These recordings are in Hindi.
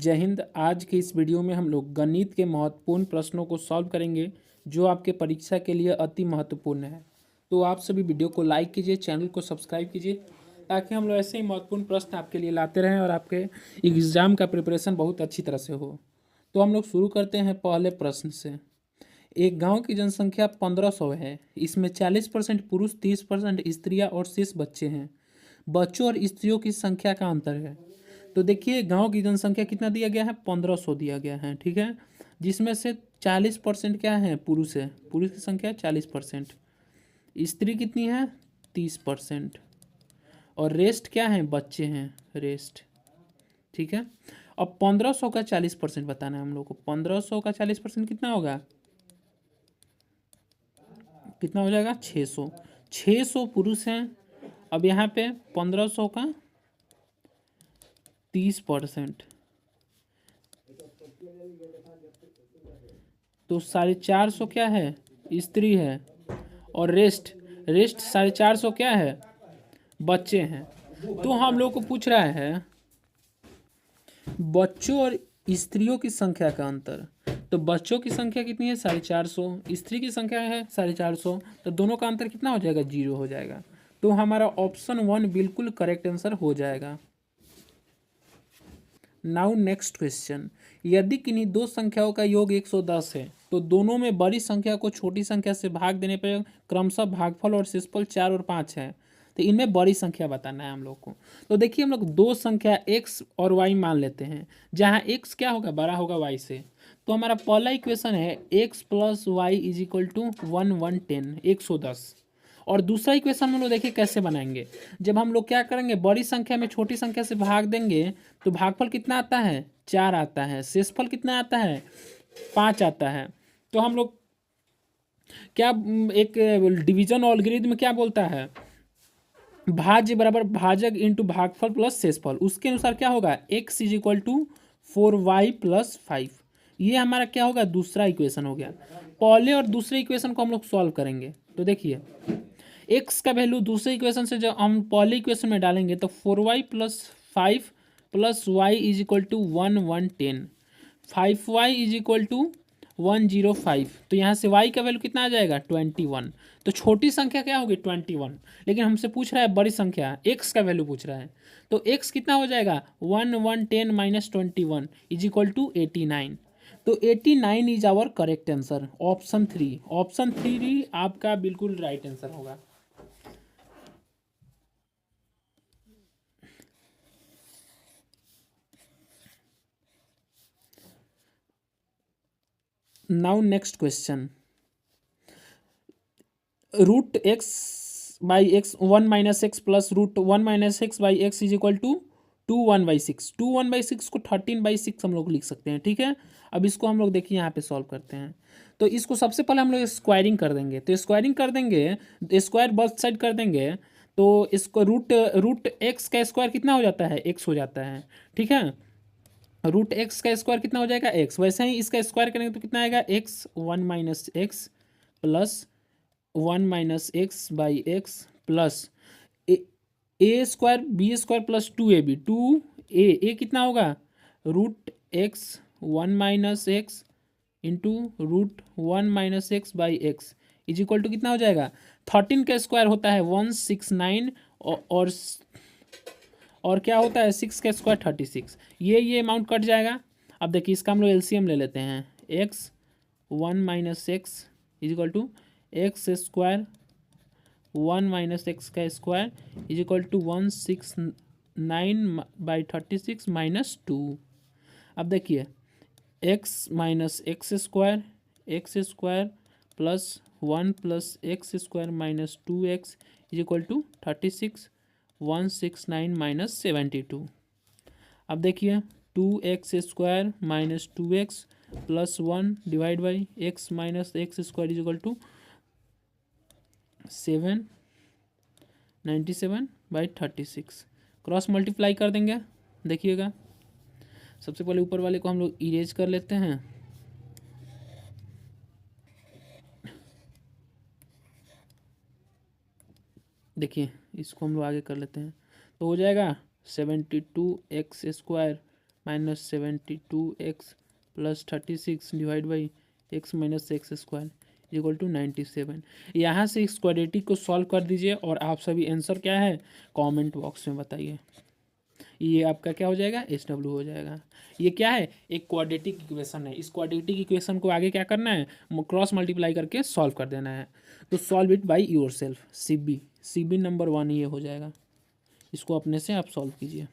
जय हिंद। आज के इस वीडियो में हम लोग गणित के महत्वपूर्ण प्रश्नों को सॉल्व करेंगे जो आपके परीक्षा के लिए अति महत्वपूर्ण है। तो आप सभी वीडियो को लाइक कीजिए, चैनल को सब्सक्राइब कीजिए ताकि हम लोग ऐसे ही महत्वपूर्ण प्रश्न आपके लिए लाते रहें और आपके एग्ज़ाम का प्रिपरेशन बहुत अच्छी तरह से हो। तो हम लोग शुरू करते हैं पहले प्रश्न से। एक गांव की जनसंख्या 1500 है। इसमें 40% पुरुष, 30% स्त्रियां और शेष बच्चे हैं। बच्चों और स्त्रियों की संख्या का अंतर है। तो देखिए गांव की जनसंख्या कितना दिया गया है, 1500 दिया गया है, ठीक है। जिसमें से 40% क्या है, पुरुष है, पुरुष की संख्या 40%, स्त्री कितनी है 30%, और रेस्ट क्या है, बच्चे हैं, रेस्ट, ठीक है। अब 1500 का 40% बताना है हम लोग को। 1500 का 40% कितना होगा, कितना हो जाएगा, 600। 600 पुरुष हैं। अब यहाँ पे 1500 का 30%, तो 450 क्या है, स्त्री है, और रेस्ट 450 क्या है, बच्चे हैं। तो हम लोग को पूछ रहा है बच्चों और स्त्रियों की संख्या का अंतर। तो बच्चों की संख्या कितनी है, 450, स्त्री की संख्या है 450, तो दोनों का अंतर कितना हो जाएगा, 0 हो जाएगा। तो हमारा ऑप्शन 1 बिल्कुल करेक्ट आंसर हो जाएगा। Now next question. यदि किन्हीं दो संख्याओं का योग 110 है तो दोनों में बड़ी संख्या को छोटी संख्या से भाग देने पर क्रमशः भागफल और शेषफल 4 और 5 है। तो इनमें बड़ी संख्या बताना है हम लोग को। तो देखिए हम लोग दो संख्या x और y मान लेते हैं, जहाँ x क्या होगा, बड़ा होगा y से। तो हमारा पहला इक्वेशन है x plus y is equal to 110, 110। और दूसरा इक्वेशन हम लोग देखिए कैसे बनाएंगे। जब हम लोग क्या करेंगे, बड़ी संख्या में छोटी संख्या से भाग देंगे तो भागफल कितना आता है, 4 आता है, शेषफल कितना आता है, 5 आता है। तो हम लोग क्या, एक डिवीजन ऑलगोरिथम में क्या बोलता है, भाज्य बराबर भाजक इंटू भागफल प्लस शेषफल। उसके अनुसार क्या होगा, x is equal to 4y plus 5। ये हमारा क्या होगा, दूसरा इक्वेशन हो गया। पहले और दूसरे इक्वेशन को हम लोग सॉल्व करेंगे। तो देखिए x का वैल्यू दूसरे इक्वेशन से जब हम पहले इक्वेशन में डालेंगे तो 4y plus 5 plus y is equal to 110, 5y is equal to 105। तो यहाँ से y का वैल्यू कितना आ जाएगा, 21। तो छोटी संख्या क्या होगी, 21, लेकिन हमसे पूछ रहा है बड़ी संख्या, x का वैल्यू पूछ रहा है। तो x कितना हो जाएगा, 110 माइनस 21 इज इक्वल टू 89। तो 89 is our correct answer, option 3। Option 3 आपका बिल्कुल राइट आंसर होगा। Now next question. Root x by x 1 minus x plus root 1 minus x by x is equal to 2 1/6। 2 1/6 को 13/6 हम लोग लिख सकते हैं, ठीक है। अब इसको हम लोग देखिए यहाँ पे सॉल्व करते हैं। तो इसको सबसे पहले हम लोग स्क्वायरिंग कर देंगे। तो स्क्वायरिंग कर देंगे, स्क्वायर बोथ साइड कर देंगे, तो इसको रूट रूट एक्स का स्क्वायर कितना हो जाता है, एक्स हो जाता है, ठीक है। रूट एक्स का स्क्वायर कितना हो जाएगा, एक्स। वैसे ही इसका स्क्वायर करेंगे तो कितना आएगा, x 1 minus x plus 1 minus x by x plus a square b square plus 2ab, 2a कितना होगा, root x 1 minus x into root 1 minus x by x is equal to कितना हो जाएगा, 13 का स्क्वायर होता है 169, और क्या होता है 6 का स्क्वायर 36। ये अमाउंट कट जाएगा। अब देखिए इसका हम लोग एलसीएम ले लेते हैं। X 1 minus x is equal to x square 1 minus x का square is equal to 169/36 minus 2। अब देखिए x minus x square plus 1 plus x square minus 2x is equal to 36, 169 minus 72। अब देखिए 2x square minus 2x plus 1 divide by x minus x square is equal to 797/36। Cross multiply कर देंगे। देखिएगा सबसे पहले ऊपर वाले को हम लोग इरेज कर लेते हैं। देखिए इसको हम लोग आगे कर लेते हैं, तो हो जाएगा 72x square -72x plus 36 divide by x minus x square equal to 97। यहाँ से इस क्वाड्रेटिक को सॉल्व कर दीजिए और आप सभी आंसर क्या है कमेंट बॉक्स में बताइए। ये आपका क्या हो जाएगा SW हो जाएगा। ये क्या है एक क्वाड्रेटिक इक्वेशन है। इस क्वाड्रेटिक इक्वेशन को आगे क्या करना है क्रॉस मल्टीप्लाई करके सॉल्व कर देना है। तो solve it by yourself. CB number 1 ये हो जाएगा। इसको अपने से आप सॉल्व कीजिए।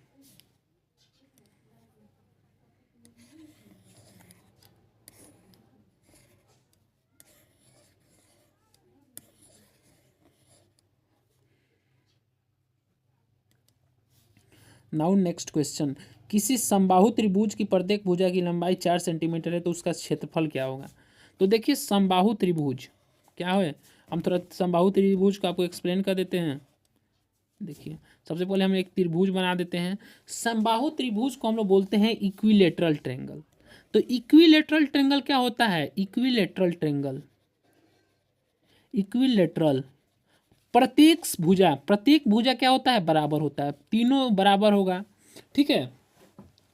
नाउ नेक्स्ट क्वेश्चन, किसी समबाहु त्रिभुज की प्रत्येक भुजा की लंबाई 4 सेंटीमीटर है तो उसका क्षेत्रफल क्या होगा। तो देखिए समबाहु त्रिभुज क्या है, हम थोड़ा समबाहु त्रिभुज को आपको एक्सप्लेन कर देते हैं। देखिए सबसे पहले हम एक त्रिभुज बना देते हैं। समबाहु त्रिभुज को हम लोग बोलते हैं इक्विलेटरल ट्रायंगल। तो इक्विलेटरल ट्रायंगल क्या होता है, इक्विलेटरल ट्रायंगल, इक्विलेटरल प्रत्येक भुजा क्या होता है बराबर होता है, तीनों बराबर होगा। ठीक है,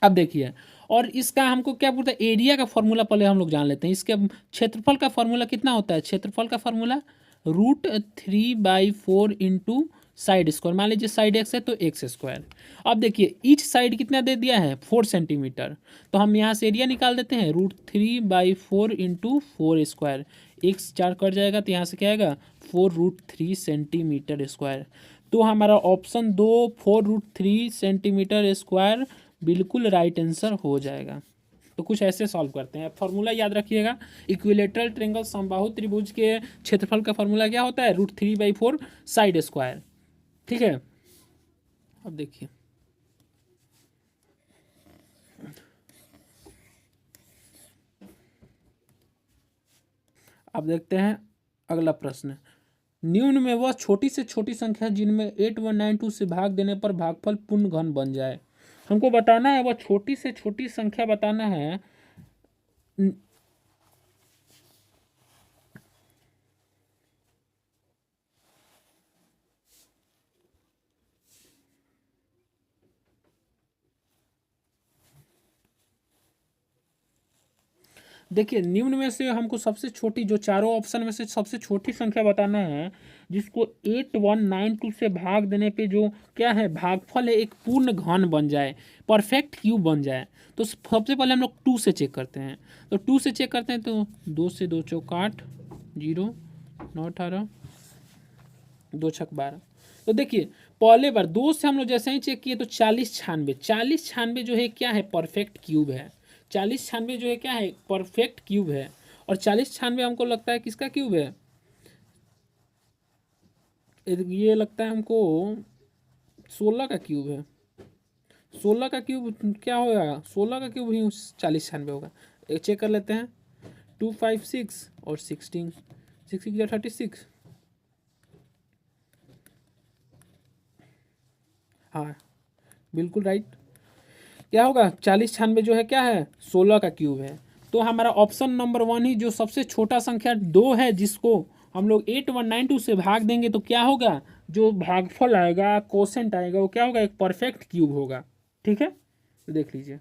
अब देखिए और इसका हमको क्या बोलते हैं एरिया का फॉर्मूला पहले हम लोग जान लेते हैं। इसके क्षेत्रफल का फॉर्मूला कितना होता है, क्षेत्रफल का फॉर्मूला √3/4 इंटू साइड स्क्वायर। मान लीजिए साइड एक्स है तो एक्स स्क्वायर। अब देखिए ईच साइड कितना दे दिया है 4 सेंटीमीटर, तो हम यहाँ से एरिया निकाल देते हैं √3/4 इंटू 4 स्क्वायर। एक्स 4 कट जाएगा तो यहाँ से क्या आएगा 4√3 सेंटीमीटर स्क्वायर। तो हमारा ऑप्शन 2 4√3 सेंटीमीटर स्क्वायर बिल्कुल राइट आंसर हो जाएगा। तो कुछ ऐसे सॉल्व करते हैं। फॉर्मूला याद रखिएगा, इक्विलेटरल ट्रायंगल समबाहु त्रिभुज के क्षेत्रफल का फॉर्मूला क्या होता है √3/4 साइड स्क्वायर। ठीक है, अब देखिए अब देखते हैं अगला प्रश्न। निम्न में वह छोटी से छोटी संख्या जिनमें 8192 से भाग देने पर भागफल पूर्ण घन बन जाए। हमको बताना है वह छोटी से छोटी संख्या बताना है। देखिए निम्न में से हमको सबसे छोटी जो चारों ऑप्शन में से सबसे छोटी संख्या बताना है जिसको 8192 से भाग देने पे जो क्या है भागफल है एक पूर्ण घन बन जाए, परफेक्ट क्यूब बन जाए। तो सबसे पहले हम लोग 2 से चेक करते हैं। तो 2 से चेक करते हैं तो 2 से 2 चौक 8, 0 9 18 2 छक 12। तो देखिए पहले बार 2 से हम लोग जैसे ही चेक किए तो 40 96 जो है क्या है परफेक्ट क्यूब है। 40 96 जो है क्या है परफेक्ट क्यूब है। और 40 96 हमको लगता है किसका क्यूब है, ये लगता है हमको 16 का क्यूब है। 16 का क्यूब क्या होगा, 16 का क्यूब ही 40 96 होगा। एक चेक कर लेते हैं 2 5 6 और 16 6 36। हाँ बिल्कुल राइट, क्या होगा 40 96 जो है क्या है 16 का क्यूब है। तो हमारा ऑप्शन नंबर 1 ही जो सबसे छोटा संख्या 2 है जिसको हम लोग 8192 से भाग देंगे तो क्या होगा जो भागफल आएगा कोसेंट आएगा वो क्या होगा एक परफेक्ट क्यूब होगा। ठीक है, तो देख लीजिए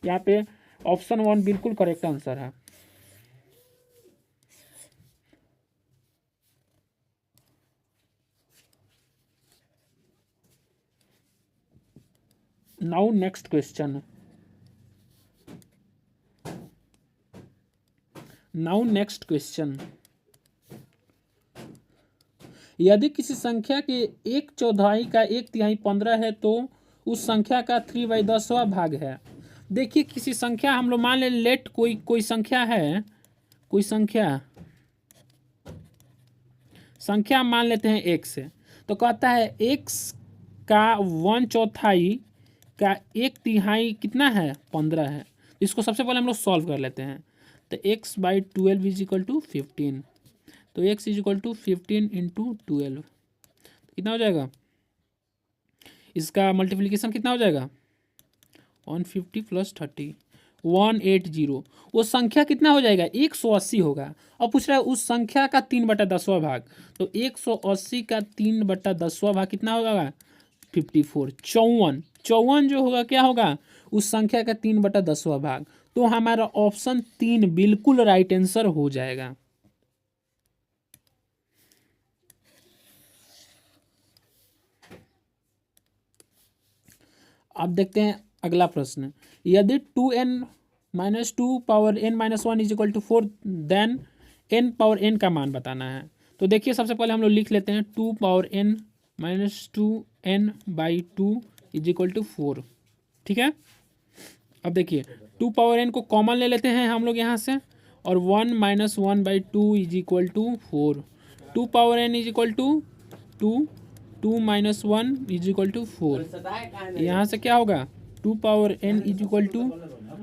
यहाँ पे ऑप्शन 1 बिल्कुल करेक्ट आंसर है। नाउ नेक्स्ट क्वेश्चन, यदि किसी संख्या के 1/4 का 1/3 15 है तो उस संख्या का 3/10वां भाग है। देखिए किसी संख्या हम लोग मान लेट कोई संख्या है, कोई संख्या मान लेते हैं x है। तो कहता है x का 1/4 का 1/3 कितना है 15 है। इसको सबसे पहले हम लोग सॉल्व कर लेते हैं। तो x/12 इज इक्वल टू 15। तो x is equal to 15 into 12 कितना हो जाएगा, इसका मल्टीप्लिकेशन कितना हो जाएगा 150 प्लस 30 180। वो संख्या कितना हो जाएगा 180 होगा। और पूछ रहा है उस संख्या का 3/10वां भाग। तो 180 का 3/10वां भाग कितना होगा 54 54 54 जो होगा क्या होगा, उस संख्या का 3/10वां भाग। तो हमारा ऑप्शन 3 बिल्कुल राइट आंसर हो जाएगा। अब देखते हैं अगला प्रश्न। यदि 2n-2 is equal to 4, then n का मान बताना है। तो देखिए सबसे पहले हम लोग लिख लेते हैं 2n-2 इज इक्वल टू 4। ठीक है, अब देखिए 2n को कॉमन ले लेते हैं हम लोग यहाँ से, और 1-1/2 is equal to 4। 2n is equal to 2 -1 is equal to 4। यहाँ से क्या होगा, 2n इज इक्वल टू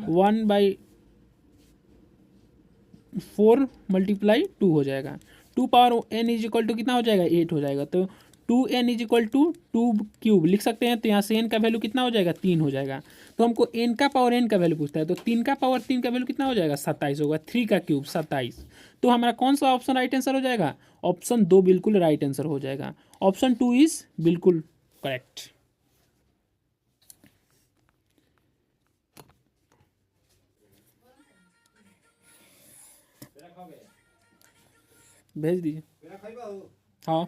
1/4 × 2 हो जाएगा। 2n इज इक्वल टू कितना हो जाएगा, 8 हो जाएगा। तो 2n इज इक्वल टू 2³ लिख सकते हैं। तो यहाँ से n का वैल्यू कितना हो जाएगा, 3 हो जाएगा। तो हमको n का पावर n का वैल्यू पूछता है, तो 3 का पावर 3 का वैल्यू कितना हो जाएगा, 27 होगा। 3 का क्यूब 27। तो हमारा कौन सा ऑप्शन राइट आंसर हो जाएगा, ऑप्शन 2 बिल्कुल राइट आंसर हो जाएगा। ऑप्शन 2 इज बिल्कुल करेक्ट। भेज दीजिए। हाँ,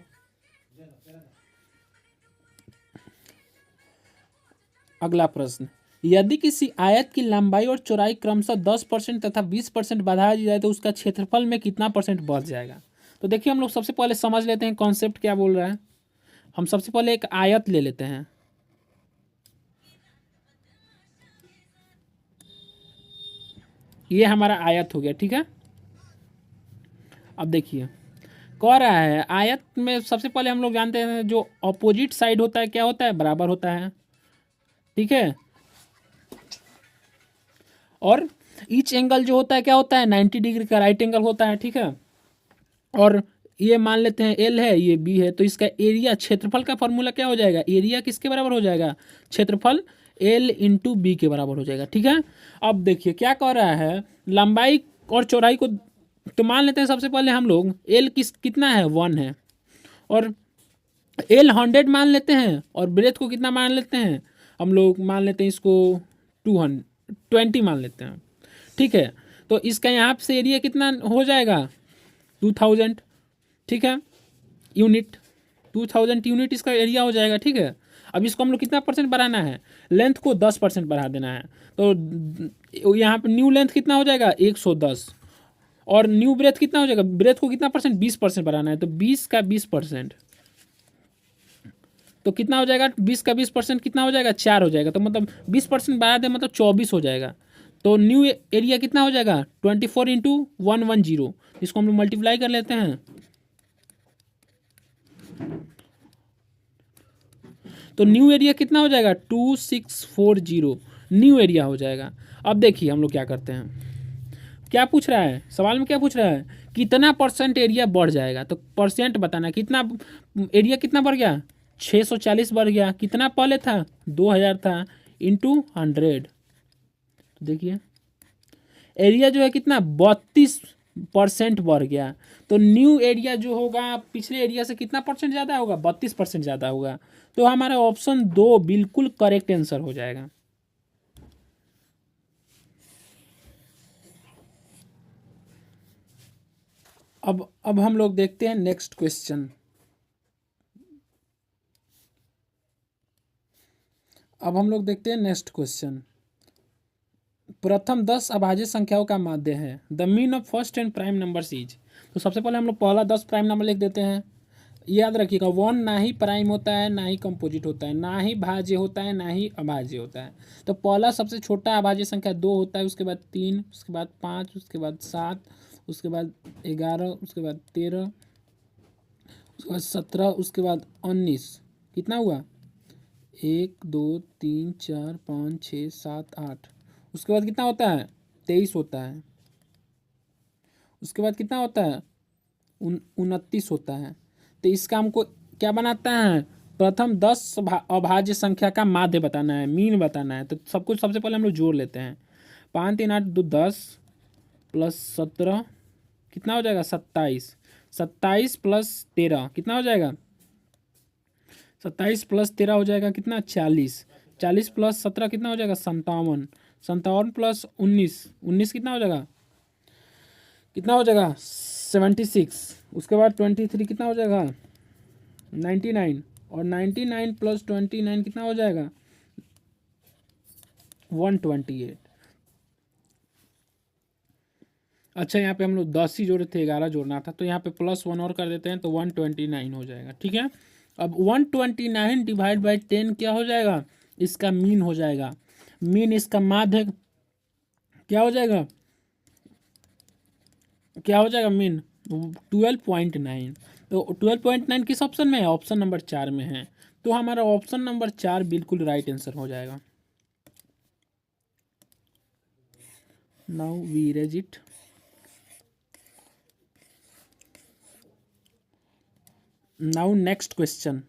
अगला प्रश्न। यदि किसी आयत की लंबाई और चौड़ाई क्रमशः 10% तथा 20% बढ़ा दी जाए तो उसका क्षेत्रफल में कितना परसेंट बढ़ जाएगा। तो देखिए हम लोग सबसे पहले समझ लेते हैं कॉन्सेप्ट क्या बोल रहा है। हम सबसे पहले एक आयत ले लेते हैं। ये हमारा आयत हो गया, ठीक है। अब देखिए कह रहा है आयत में सबसे पहले हम लोग जानते हैं जो अपोजिट साइड होता है क्या होता है, बराबर होता है, ठीक है। और ईच एंगल जो होता है क्या होता है, 90 डिग्री का राइट एंगल होता है, ठीक है। और ये मान लेते हैं एल है, ये बी है, तो इसका एरिया, क्षेत्रफल का फॉर्मूला क्या हो जाएगा, एरिया किसके बराबर हो जाएगा, क्षेत्रफल एल इंटू बी के बराबर हो जाएगा, ठीक है। अब देखिए क्या कह रहा है, लंबाई और चौड़ाई को तो मान लेते हैं सबसे पहले हम लोग एल कितना है, 1 है, और एल 100 मान लेते हैं, और ब्रेथ को कितना मान लेते हैं हम लोग, मान लेते हैं इसको 220 मान लेते हैं, ठीक है। तो इसका यहाँ से एरिया कितना हो जाएगा, 2000, ठीक है, यूनिट, 2000 यूनिट इसका एरिया हो जाएगा, ठीक है। अब इसको हम लोग कितना परसेंट बढ़ाना है, लेंथ को 10% बढ़ा देना है। तो यहाँ पे न्यू लेंथ कितना हो जाएगा, 110, और न्यू ब्रेथ कितना हो जाएगा, ब्रेथ को कितना परसेंट, 20% बढ़ाना है, तो 20 का 20%, तो कितना हो जाएगा, 20 का 20% कितना हो जाएगा, 4 हो जाएगा। तो मतलब 20% बढ़ा दे मतलब 24 हो जाएगा। तो न्यू एरिया कितना हो जाएगा, 24 इंटू 110, इसको हम लोग मल्टीप्लाई कर लेते हैं। तो न्यू एरिया कितना हो जाएगा, 2640 न्यू एरिया हो जाएगा। अब देखिए हम लोग क्या करते हैं, क्या पूछ रहा है सवाल में, क्या पूछ रहा है, कितना परसेंट एरिया बढ़ जाएगा। तो परसेंट बताना, कितना एरिया कितना बढ़ गया, 640 बढ़ गया। कितना पहले था, 2000 था, इंटू 100। तो देखिए एरिया जो है कितना, 32% बढ़ गया। तो न्यू एरिया जो होगा पिछले एरिया से कितना परसेंट ज़्यादा होगा, 32% ज़्यादा होगा। तो हमारा ऑप्शन 2 बिल्कुल करेक्ट आंसर हो जाएगा। अब हम लोग देखते हैं नेक्स्ट क्वेश्चन। अब हम लोग देखते हैं नेक्स्ट क्वेश्चन। प्रथम 10 अभाज्य संख्याओं का माध्य है, the mean of first and prime numbers is. तो सबसे पहले हम लोग पहला 10 प्राइम नंबर लिख देते हैं। याद रखिएगा 1 ना ही प्राइम होता है, ना ही कंपोजिट होता है, ना ही भाज्य होता है, ना ही अभाज्य होता है। तो पहला सबसे छोटा अभाज्य संख्या 2 होता है, उसके बाद 3, उसके बाद 5, उसके बाद 7, उसके बाद 11, उसके बाद 13, उसके बाद 17, उसके बाद 19। कितना हुआ, 1 2 3 4 5 6 7 8। उसके बाद कितना होता है, 23 होता है। उसके बाद कितना होता है, 29 होता है। तो इसका हमको क्या बनाता है, प्रथम 10 अभाज्य संख्या का माध्य बताना है, मीन बताना है। तो सब कुछ सबसे पहले हम लोग जोड़ लेते हैं। 5 3 8 2 10 प्लस 17 कितना हो जाएगा, 27। 27 प्लस 13 कितना हो जाएगा, 27 प्लस 13 हो जाएगा कितना, 40। 40 प्लस 17 कितना हो जाएगा? 57। 57 प्लस 19, 19 कितना हो जाएगा? कितना हो जाएगा? 76। उसके बाद 23 कितना हो जाएगा? 99। और 99 प्लस 29 कितना हो जाएगा? 128। अच्छा, यहाँ पे हम लोग 10 ही जोड़े थे, 11 जोड़ना था, तो यहाँ पे +1 और कर देते हैं तो 129 हो जाएगा। ठीक है, अब 129 डिवाइड बाई 10 क्या हो जाएगा? इसका मीन हो जाएगा। मीन इसका माध्य क्या हो जाएगा? क्या हो जाएगा मीन? 12.9। तो 12.9 किस ऑप्शन में है? ऑप्शन नंबर 4 में है। तो हमारा ऑप्शन नंबर 4 बिल्कुल राइट आंसर हो जाएगा। Now we erase it. Now next question.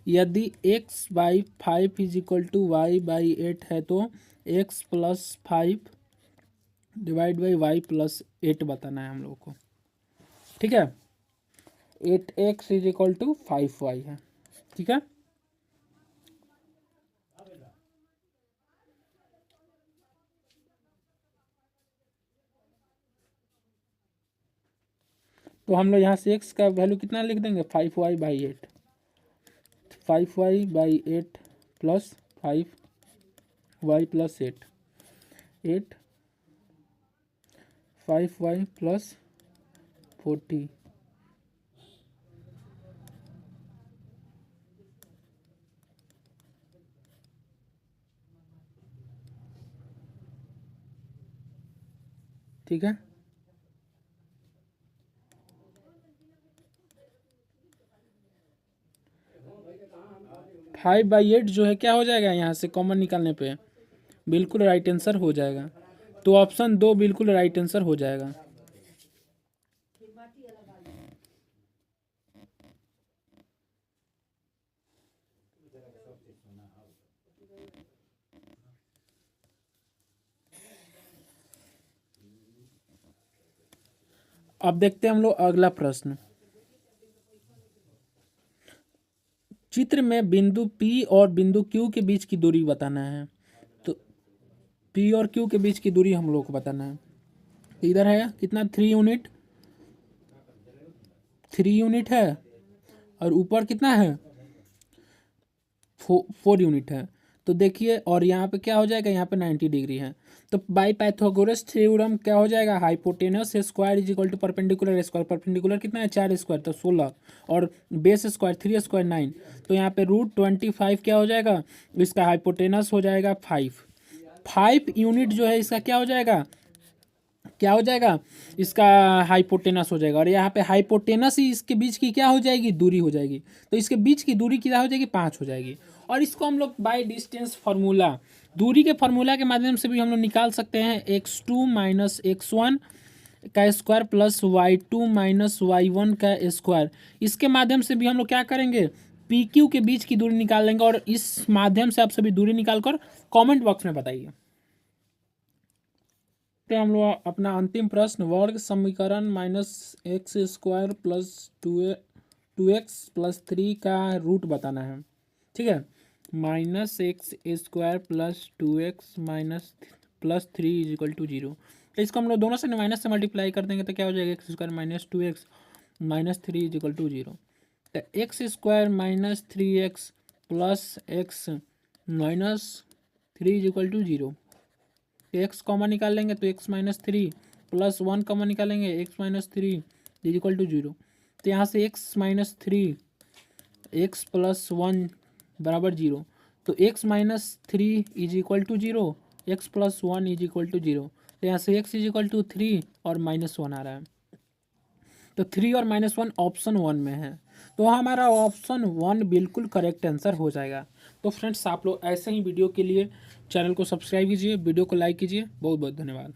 यदि x by 5 is equal to y by 8 है तो x plus 5 divide by y plus 8 बताना है हम लोग को। ठीक है, 8x is equal to 5y है। ठीक है, तो हम लोग यहाँ से x का वैल्यू कितना लिख देंगे? 5y by 8। 5y by 8 plus 5y plus 8, 8 5y plus 40। ठीक है, 5/8 जो है क्या हो जाएगा? यहाँ से कॉमन निकालने पे बिल्कुल राइट आंसर हो जाएगा। तो ऑप्शन 2 बिल्कुल राइट आंसर हो जाएगा। अब देखते हैं हम लोग अगला प्रश्न। चित्र में बिंदु P और बिंदु Q के बीच की दूरी बताना है। तो P और Q के बीच की दूरी हम लोग को बताना है। इधर है कितना? 3 यूनिट, 3 यूनिट है, और ऊपर कितना है? 4 यूनिट है। तो देखिए, और यहाँ पे क्या हो जाएगा? यहाँ पे 90 डिग्री है। तो बाई पाइथागोरस थ्योरम क्या हो जाएगा? Hypotenuse square is equal to perpendicular square. Perpendicular कितना है? 4 स्क्वायर तो 16, और बेस स्क्वायर 3 स्क्वायर 9। तो यहाँ पे √25 क्या हो जाएगा? इसका हाइपोटेनस हो जाएगा 5 यूनिट जो है इसका क्या हो जाएगा? क्या हो जाएगा? इसका हाइपोटेनस हो जाएगा। और यहाँ पे हाइपोटेनस ही इसके बीच की क्या हो जाएगी? दूरी हो जाएगी। तो इसके बीच की दूरी क्या हो जाएगी? 5 हो जाएगी। और इसको हम लोग बाय डिस्टेंस फार्मूला, दूरी के फार्मूला के माध्यम से भी हम लोग निकाल सकते हैं। x2 माइनस x1 का square plus y2 minus y1 का स्क्वायर। इसके माध्यम से भी हम लोग क्या करेंगे? PQ के बीच की दूरी निकाल लेंगे। और इस माध्यम से आप सभी दूरी निकाल कर कॉमेंट बॉक्स में बताइए। तो हम लोग अपना अंतिम प्रश्न, वर्ग समीकरण -x² प्लस 2x प्लस 3 का रूट बताना है। ठीक है, -x² plus 2x minus plus 3 is equal to 0। तो इसको हम लोग दोनों से माइनस से मल्टीप्लाई कर देंगे तो क्या हो जाएगा? x² minus 2x minus 3 is equal to 0। तो x² minus 3x plus x minus 3 is equal to 0। X common निकाल लेंगे तो x माइनस 3 प्लस 1 कॉमन निकालेंगे, x minus 3 is equal to 0। तो यहाँ से x माइनस 3 x प्लस 1 बराबर 0। तो x minus 3 is equal to 0, x plus 1 is equal to 0। तो यहाँ से x इज इक्वल टू 3 और -1 आ रहा है। तो 3 और -1 ऑप्शन 1 में है। तो हमारा ऑप्शन 1 बिल्कुल करेक्ट आंसर हो जाएगा। तो फ्रेंड्स, आप लोग ऐसे ही वीडियो के लिए चैनल को सब्सक्राइब कीजिए, वीडियो को लाइक कीजिए। बहुत बहुत धन्यवाद।